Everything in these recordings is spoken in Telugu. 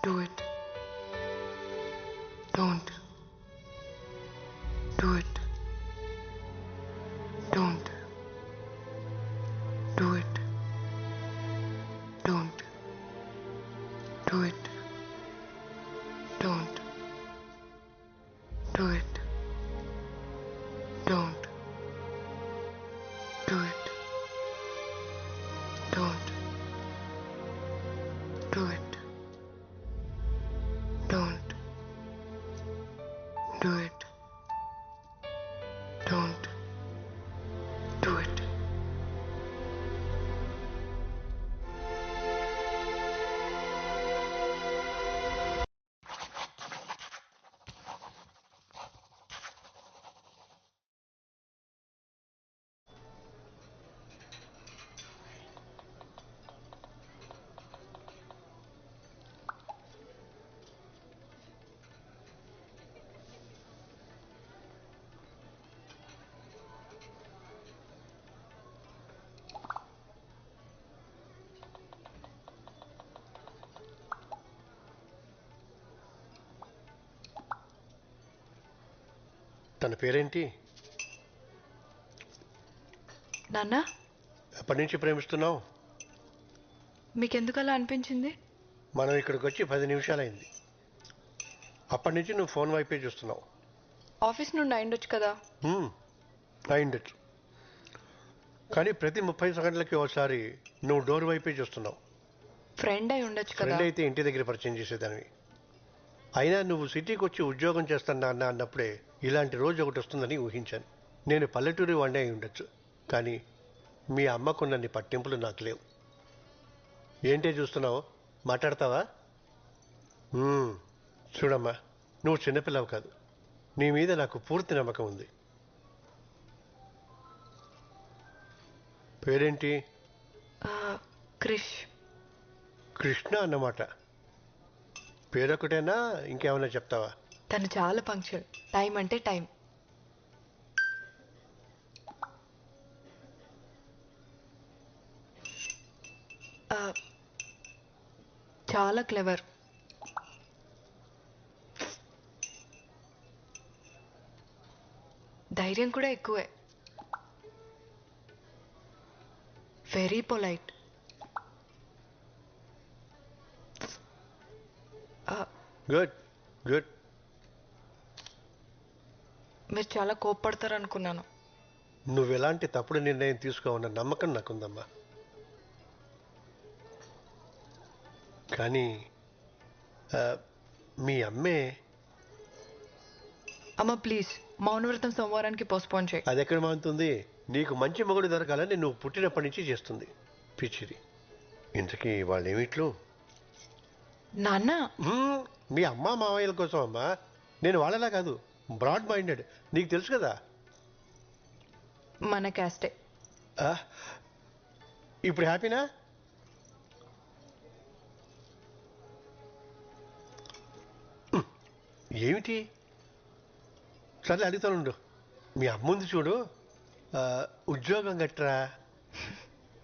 Do it. Don't. Do it. Don't. Do it. Don't. Do it. Don't. Do it. Don't. Do it. Don't. Do it. Don't. Do it. Don't. Do it. తన పేరేంటి? నాన్న, ఎప్పటి నుంచి ప్రేమిస్తున్నావు? మీకెందుకు అలా అనిపించింది? మనం ఇక్కడికి వచ్చి 10 నిమిషాలైంది. అప్పటి నుంచి నువ్వు ఫోన్ వైపే చూస్తున్నావు. ఆఫీస్ నుండి అయిండొచ్చు కదా. అయిండొచ్చు, కానీ ప్రతి 30 సెకండ్లకి ఒకసారి నువ్వు డోర్ వైపే చూస్తున్నావు. ఫ్రెండ్ అయి ఉండొచ్చు కదా. ఫ్రెండ్ అయితే ఇంటి దగ్గర పరిచయం చేసేదానివి. అయినా నువ్వు సిటీకి వచ్చి ఉద్యోగం చేస్తున్నా అన్నప్పుడే ఇలాంటి రోజు ఒకటి వస్తుందని ఊహించాను. నేను పల్లెటూరి వాడినే అయి ఉండొచ్చు, కానీ మీ అమ్మకున్నన్ని పట్టింపులు నాకు లేవు. ఏంటే చూస్తున్నావు? మాట్లాడతావా? చూడమ్మా, నువ్వు చిన్నపిల్లవు కాదు. నీ మీద నాకు పూర్తి నమ్మకం ఉంది. పేరేంటి? క్రిష్. కృష్ణ అన్నమాట. పేరొకటేనా, ఇంకేమైనా చెప్తావా? తను చాలా పంక్చువల్. టైం అంటే టైం. చాలా క్లెవర్. ధైర్యం కూడా ఎక్కువే. Very polite. Good good. మీరు చాలా కోప్పడతారు అనుకున్నాను. నువ్వు ఎలాంటి తప్పుడు నిర్ణయం తీసుకోవన్న నమ్మకం నాకుందమ్మా. కానీ మీ అమ్మే. అమ్మ ప్లీజ్, మౌనవ్రతం సోమవారానికి పోస్ట్పోన్ చేయి. అది ఎక్కడ మానుతుంది? నీకు మంచి మొగుడు దొరకాలని నువ్వు పుట్టినప్పటి నుంచి చేస్తుంది పిచ్చిది. ఇంతకీ వాళ్ళేమిట్లు? నాన్న, మీ అమ్మ మావయ్యల కోసం అమ్మా. నేను వాళ్ళలా కాదు, బ్రాడ్ మైండెడ్. నీకు తెలుసు కదా. మన క్యాస్టే. ఇప్పుడు హ్యాపీనా? ఏమిటి? సర్లే అడుగుతానుండు. మీ అమ్ముంది చూడు, ఉద్యోగం గట్రా.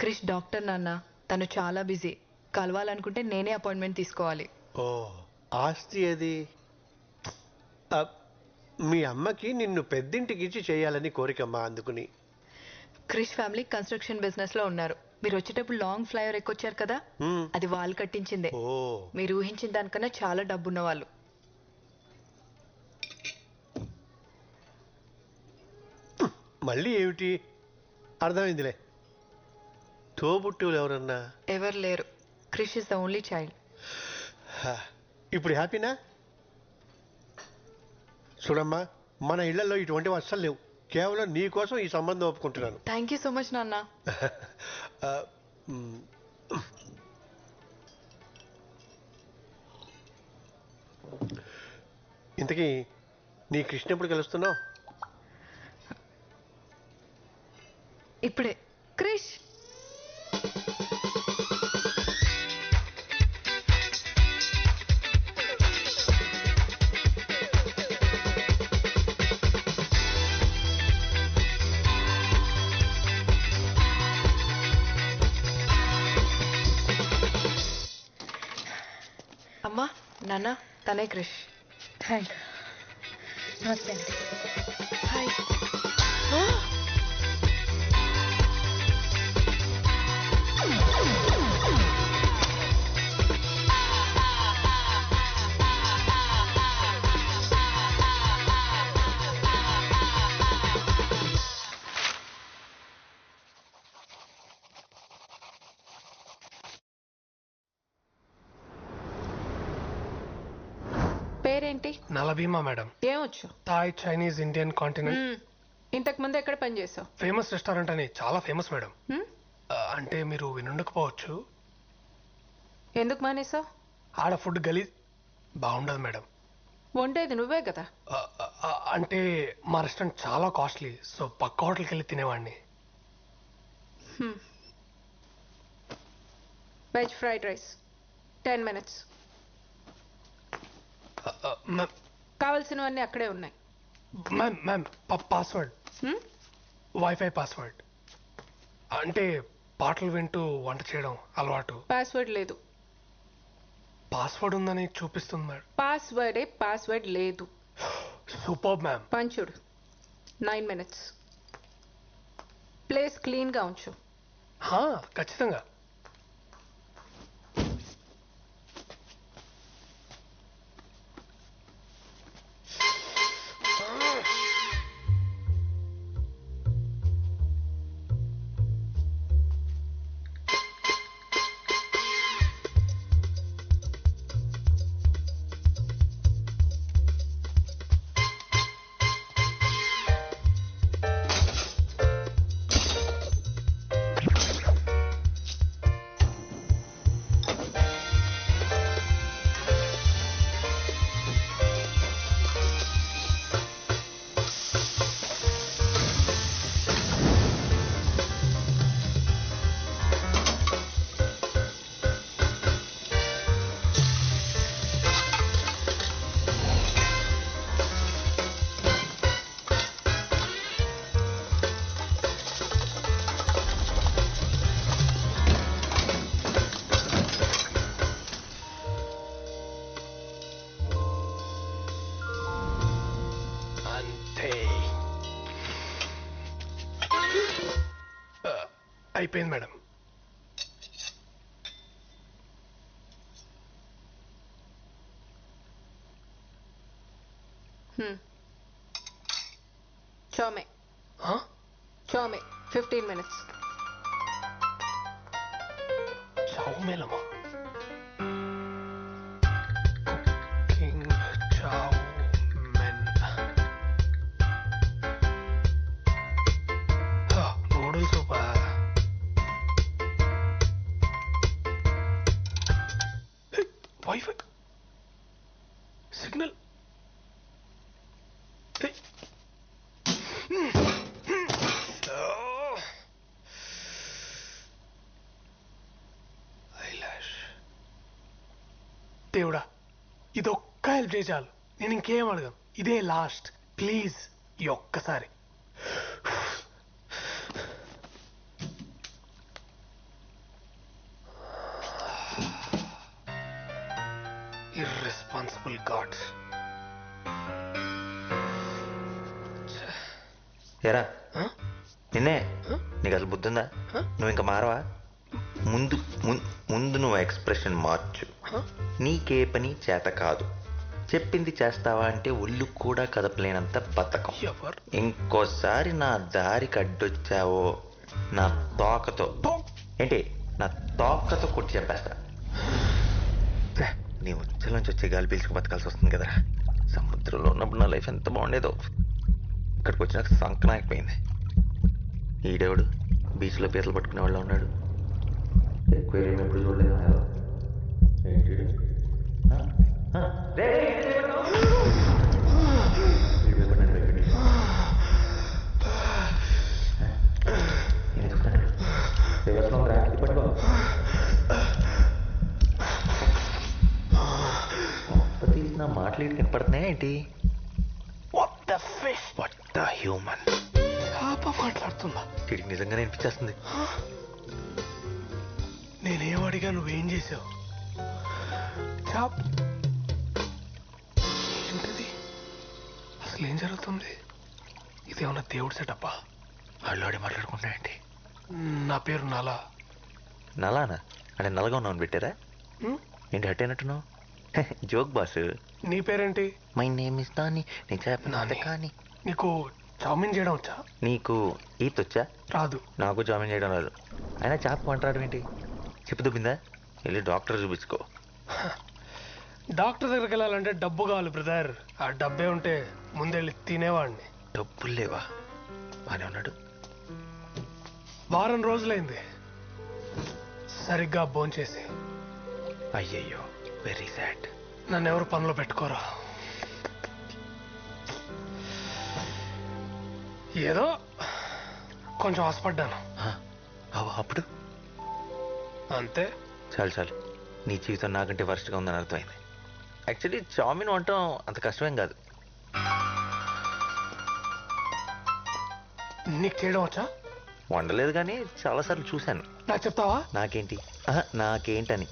క్రిష్ డాక్టర్ నాన్న. తను చాలా బిజీ. కలవాలనుకుంటే నేనే అపాయింట్మెంట్ తీసుకోవాలి. ఓ, ఆస్తి అది. మీ అమ్మకి నిన్ను పెద్దింటికి ఇచ్చి చేయాలని కోరికమ్మా, అందుకుని. క్రిష్ ఫ్యామిలీ కన్స్ట్రక్షన్ బిజినెస్ లో ఉన్నారు. మీరు వచ్చేటప్పుడు లాంగ్ ఫ్లైఓవర్ ఎక్కొచ్చారు కదా, అది వాళ్ళు కట్టించిందే. ఓ, మీరు ఊహించిన దానికన్నా చాలా డబ్బున్న వాళ్ళు. మళ్ళీ ఏమిటి? అర్థమైందిలే. తోబుట్టువులు ఎవరన్నా? ఎవరు లేరు. Krish is the only child. ఇప్పుడు హ్యాపీనా? చూడమ్మా, మన ఇళ్లలో ఇటువంటివి అస్సలు లేవు. కేవలం నీ కోసం ఈ సంబంధం ఒప్పుకుంటున్నాను. థ్యాంక్ యూ సో మచ్ నాన్న. ఇంతకీ నీ కృష్ణ ఎప్పుడు కలుస్తున్నావు? ఇప్పుడే. క్రిష్, అమ్మా నాన్న తనే క్రిష్. హాయ్. నమస్తే అండి. హాయ్. పేరేంటి? నలభీమా మేడం. ఏమొచ్చు? Thai, Chinese, Indian, continent. ఇంతకు ముందు ఎక్కడ పని చేసావు? ఫేమస్ రెస్టారెంట్ అని చాలా ఫేమస్ మేడం. అంటే మీరు వినుండకపోవచ్చు. ఎందుకు మానేసావు? ఆడ ఫుడ్ గలీజ్ బాగుండదు మేడం. వండేది నువ్వే కదా. అంటే మా రెస్టారెంట్ చాలా కాస్ట్లీ, సో పక్క హోటల్కి వెళ్ళి తినేవాడిని. Veg fried rice 10 minutes. Ma'am కావలసినవన్నీ అక్కడే ఉన్నాయి. Ma'am ma'am password, wifi password. అంటే పాటలు వింటూ వంట చేయడం అలవాటు. పాస్వర్డ్ లేదు. పాస్వర్డ్ ఉందని చూపిస్తుంది మేడం. పాస్వర్డ్ లేదు. Super ma'am. పంచుడు 9 minutes. ప్లేస్ క్లీన్ గా ఉంచు. ఖచ్చితంగా. అయిపోయింది మేడం. చోమే 15 minutes. చౌమేలమా? Cooking chow mein. Noodles super. Wifi signal. దేవుడా, ఇదొక్క హెల్ప్ చేయి చాలు. నేను ఇంకేం అడగను. ఇదే లాస్ట్. ప్లీజ్ ఈ ఒక్కసారి. Irresponsible gods. ఎరా నిన్నే, నీకు అసలు బుద్ధుందా? నువ్వు ఇంకా మారవా? ముందు ముందు నువ్వు ఎక్స్ప్రెషన్ మార్చు. నీకే పని చేత కాదు. చెప్పింది చేస్తావా అంటే ఒళ్ళు కూడా కదపలేనంత బతకం. ఇంకోసారి నా దారికి అడ్డొచ్చావో నా తోకతో నా తోకతో కొట్టి చెప్పేస్తా. నీ ఉచ్చల నుంచి వచ్చే గాలి పీల్చుకు బతకాల్సి వస్తుంది కదరా. సముద్రంలో ఉన్నప్పుడు నా లైఫ్ ఎంత బాగుండేదో. ఇక్కడికి వచ్చినాక సంకనాకపోయింది. ఈడేవాడు బీచ్లో పీతలు పట్టుకునే వాళ్ళు ఉన్నాడు. ఎక్కువ ఎప్పుడు చూడలేదు. తీసిన మాటలు ఇటు కనపడుతున్నాయా ఏంటి? హ్యూమన్ మాట్లాడుతుందా? వీడికి నిజంగానే అనిపించేస్తుంది. నేనేం అడిగా, నువ్వేం చేసావు? అసలు ఏం జరుగుతుంది? ఇదేమన్నా దేవుడు సెటప్పా? వాళ్ళు మాట్లాడుకుంటాయండి. నా పేరు నలా. నలానా అంటే నల్లగా ఉన్నావు పెట్టారా? హ్మ్? ఏంటి హట్ అయినట్టున్నావు? Joke boss. నీ పేరేంటి? My name is Nani. నేను చెప్పిన నాని. కానీ నీకు చౌమిన్ చేయడం వచ్చా? నీకు ఈత్ వచ్చా? రాదు. నాకు జామిన్ చేయడం రాదు. అయినా చేప మాట్లాడడం ఏంటి? చెప్పు దుబ్బిందా? వెళ్ళి డాక్టర్ చూపించుకో. డాక్టర్ దగ్గరికి వెళ్ళాలంటే డబ్బు కావాలి బ్రదర్. ఆ డబ్బే ఉంటే ముందెళ్ళి తినేవాడిని. డబ్బులు లేవా? బానే ఉన్నాడు. వారం రోజులైంది సరిగ్గా భోంచేసి. అయ్యయ్యో, వెరీ సాడ్. నన్ను ఎవరు పనిలో పెట్టుకోరా. ఏదో కొంచెం ఆశపడ్డాను అప్పుడు అంతే. చాలు చాలు, నీ జీవితం నాకంటే వర్స్ట్గా ఉందని అర్థమైంది. యాక్చువల్లీ చామిన్ వండటం అంత కష్టమేం కాదు. నీకు చేయడం వచ్చా? వండలేదు కానీ చాలాసార్లు చూశాను. నాకు చెప్తావా? నాకేంటి? నాకేంటని.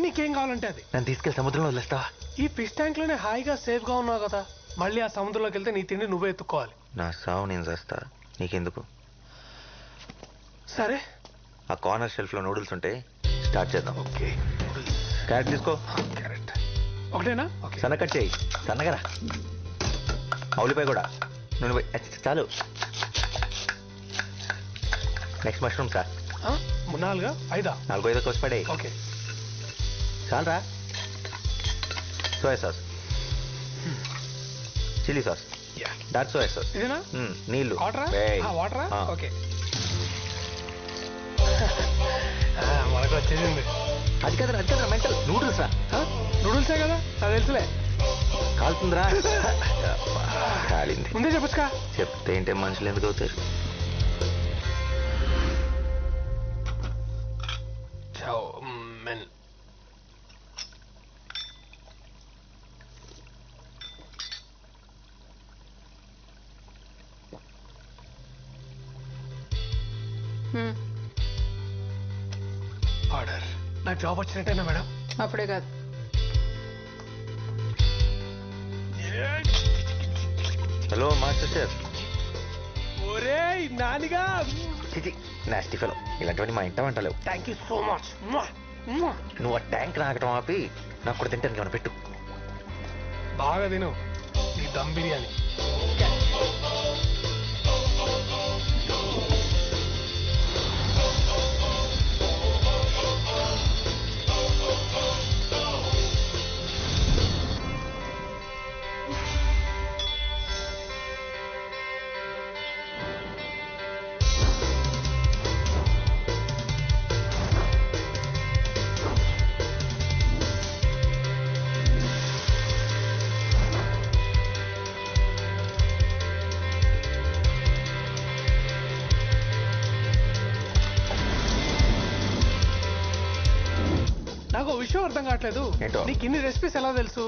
నీకేం కావాలంటే అది. నన్ను తీసుకెళ్ళి సముద్రంలో వదిలేస్తావా? ఈ ఫిష్ ట్యాంక్ లోనే హాయిగా సేఫ్ గా ఉన్నావు కదా. మళ్ళీ ఆ సముద్రంలోకి వెళ్తే నీ తిండి నువ్వే ఎత్తుక్కోవాలి. నా సావు నేను చేస్తా, నీకెందుకు? సరే. ఆ కార్నర్ షెల్ఫ్లో నూడిల్స్ ఉంటే స్టార్ట్ చేద్దాం. ఓకే. క్యారెట్ తీసుకో. క్యారెట్ ఒకటేనా? ఓకే. సన్న కట్ చేయి, సన్నగరా. ఉల్లిపాయ కూడా. నూనె పోయి. చాలు. Next mushroom sir. 4 5 4 5 కోసి పడే. ఓకే. చాలరా. Soya sauce, chilli sauce, dark soya sauce. ఇదేనా? నీళ్ళు. వాటరా? వేయ్. వాటరా? ఆ. ఓకే. మనకు వచ్చేసింది. అది కదరా, అది కదరా మెంటల్. నూడిల్స్ రా. నూడిల్సే కదా, అది తెలుసులే. కాలుతుందిరా. కాలింది. ముందే చెప్పచ్చుకా. చెప్తే ఏంటే మనుషులు ఎందుకు అవుతారు? చౌమెన్. ఆర్డర్. నాకు జాబ్ వచ్చినట్టేనా మేడం? అప్పుడే కాదు. Hello master chef. ఒరే నానిగా. చిచి, నాస్టీ ఫెలో. ఇలాంటివన్నీ మా ఇంట వంటలేవు. Thank you so much. నువ్వు ఆ ట్యాంక్ నాకటం ఆపి నాకు కూడా తింటానికి ఏమైనా పెట్టు. బాగా తిను నీ దమ్ బిర్యానీ. నాకు ఓ విషయం అర్థం కావట్లేదు. ఏంటో? నీకు ఇన్ని రెసిపీస్ ఎలా తెలుసు?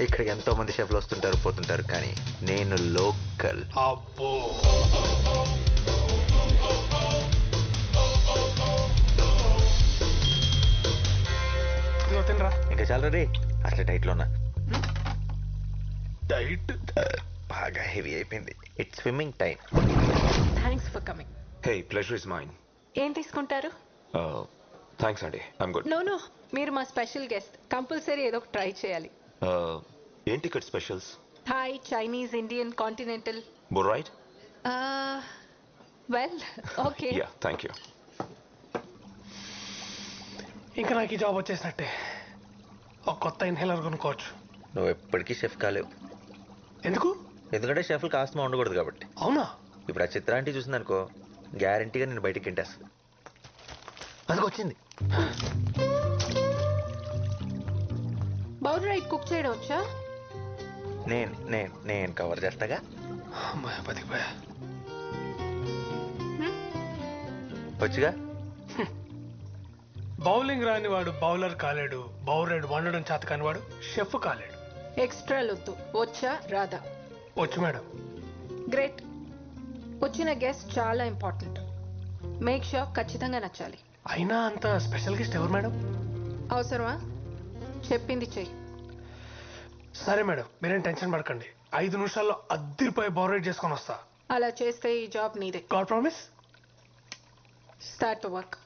ఇక్కడికి ఎంతో మంది షెఫ్లు వస్తుంటారు పోతుంటారు, కానీ నేను లోకల్. అబ్బో. ఇదిగో తినరా. ఇంకా చాలా రే, అసలు డైట్లో ఉన్నా. డైట్ బాగా హెవీ అయిపోయింది. It's swimming time. Thanks for coming. Hey, pleasure is mine. ఏం తీసుకుంటారు? Thanks, Andy. I'm good. No no, మీరు మా స్పెషల్ గెస్ట్. కంపల్సరీ ఏదో ఒక ట్రై చేయాలి. ఏం ticket specials? Thai, Chinese, Indian, continental. Both right? Well okay. Yeah, thank you. ఇంకా నాకు ఈ జాబ్ వచ్చేసినట్టే. ఒక కొత్త ఇన్హేలర్ కొనుక్కోవచ్చు. నువ్వు ఎప్పటికీ షెఫ్ కాలేవు. ఎందుకు? ఎందుకంటే షెఫ్లు కాస్త ఉండకూడదు కాబట్టి. అవునా? ఇప్పుడు ఆ చిత్రాంటి చూసిందనుకో, గ్యారంటీగా నేను బయటికి తింటేస్తుంది. అది వచ్చింది. బౌల్ రైట్ కుక్ చేయడం వచ్చా? నేను కవర్ చేస్తాగా. అమ్మాయి బతికిపోయా. వచ్చుగా. బౌలింగ్ రాని వాడు బౌలర్ కాలేడు. బౌలర్ వండడం చేత కాని వాడు షెఫ్ కాలేడు. ఎక్స్ట్రా లొద్దు. వచ్చా రాదా? వచ్చు మేడం. గ్రేట్. వచ్చిన గెస్ట్ చాలా ఇంపార్టెంట్. మేక్ షూర్ ఖచ్చితంగా నచ్చాలి. అయినా అంత స్పెషల్ గెస్ట్ ఎవరు మేడం? అవసరమా? చెప్పింది చెయ్యి. సరే మేడం, మీరేం టెన్షన్ పడకండి. 5 నిమిషాల్లో అద్దరిపోయి బోరేట్ చేసుకొని వస్తా. అలా చేస్తే ఈ జాబ్ నీదే. God promise. Start to work.